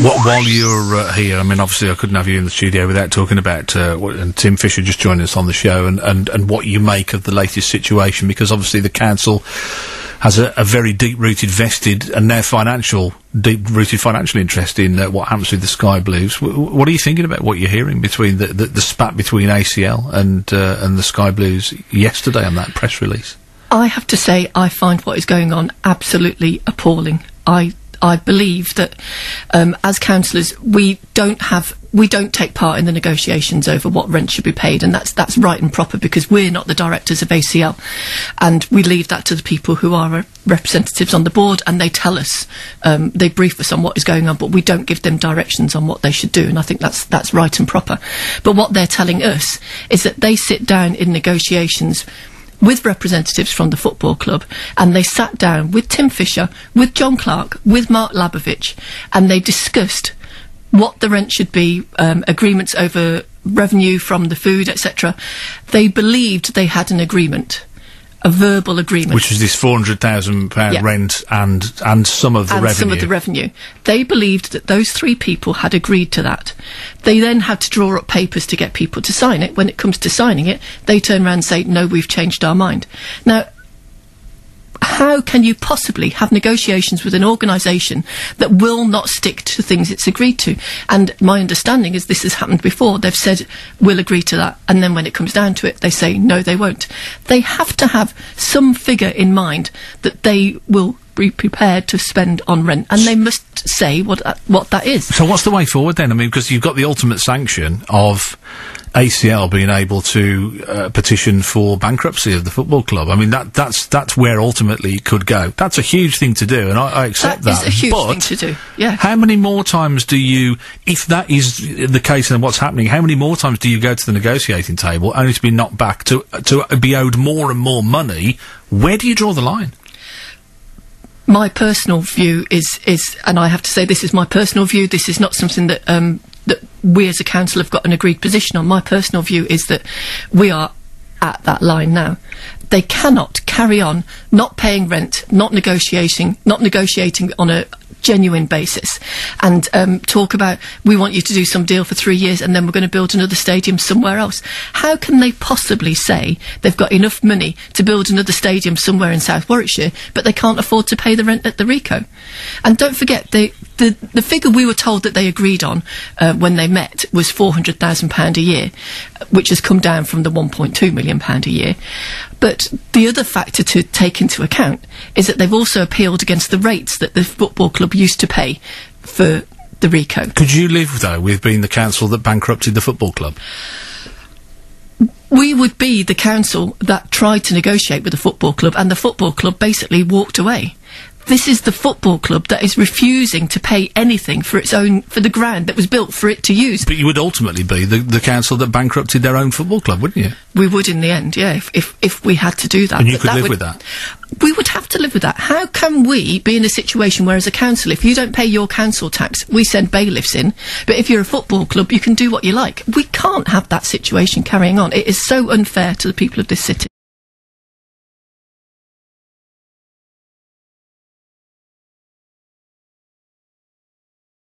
While you're here, I mean, obviously I couldn't have you in the studio without talking about and Tim Fisher just joined us on the show, and what you make of the latest situation, because obviously the council has a very deep-rooted vested and now deep-rooted financial interest in what happens with the Sky Blues. What are you thinking about what you're hearing between the spat between ACL and the Sky Blues yesterday on that press release? I have to say, I find what is going on absolutely appalling. I believe that as councillors we don't take part in the negotiations over what rent should be paid, and that's right and proper, because we're not the directors of ACL, and we leave that to the people who are representatives on the board, and they tell us, they brief us on what is going on, but we don't give them directions on what they should do, and I think that's right and proper. But what they're telling us is that they sit down in negotiations with representatives from the football club, and they sat down with Tim Fisher, with John Clark, with Mark Labovich, and they discussed what the rent should be, agreements over revenue from the food, etc. They believed they had an agreement, a verbal agreement. Which was this £400,000 rent and some of the revenue. Some of the revenue. They believed that those three people had agreed to that. They then had to draw up papers to get people to sign it. When it comes to signing it, they turn around and say, no, we've changed our mind. Now, how can you possibly have negotiations with an organisation that will not stick to things it's agreed to? And my understanding is this has happened before. They've said, we'll agree to that, and then when it comes down to it, they say, no, they won't. They have to have some figure in mind that they will be prepared to spend on rent, and they must say what that is. So what's the way forward then? I mean, because you've got the ultimate sanction of ACL being able to petition for bankruptcy of the football club. I mean, that's where ultimately it could go. That's a huge thing to do, and I accept that. That is a huge thing to do, yeah. How many more times do you, if that is the case and what's happening, how many more times do you go to the negotiating table only to be knocked back, to be owed more and more money? Where do you draw the line? My personal view is, and I have to say this is my personal view, this is not something that that we as a council have got an agreed position on. My personal view is that we are at that line now. They cannot carry on not paying rent, not negotiating on a genuine basis, and talk about, we want you to do some deal for 3 years and then we're going to build another stadium somewhere else. How can they possibly say they've got enough money to build another stadium somewhere in South Warwickshire, but they can't afford to pay the rent at the Rico? And don't forget, the figure we were told that they agreed on when they met was £400,000 a year, which has come down from the £1.2 million a year. But the other factor to take into account is that they've also appealed against the rates that the football club used to pay for the Rico. Could you live, though, with being the council that bankrupted the football club? We would be the council that tried to negotiate with the football club, and the football club basically walked away. This is the football club that is refusing to pay anything for the ground that was built for it to use. But you would ultimately be the council that bankrupted their own football club, wouldn't you? We would in the end, yeah, if we had to do that. And you could live with that? We would have to live with that. How can we be in a situation where, as a council, if you don't pay your council tax, we send bailiffs in, but if you're a football club, you can do what you like? We can't have that situation carrying on. It is so unfair to the people of this city.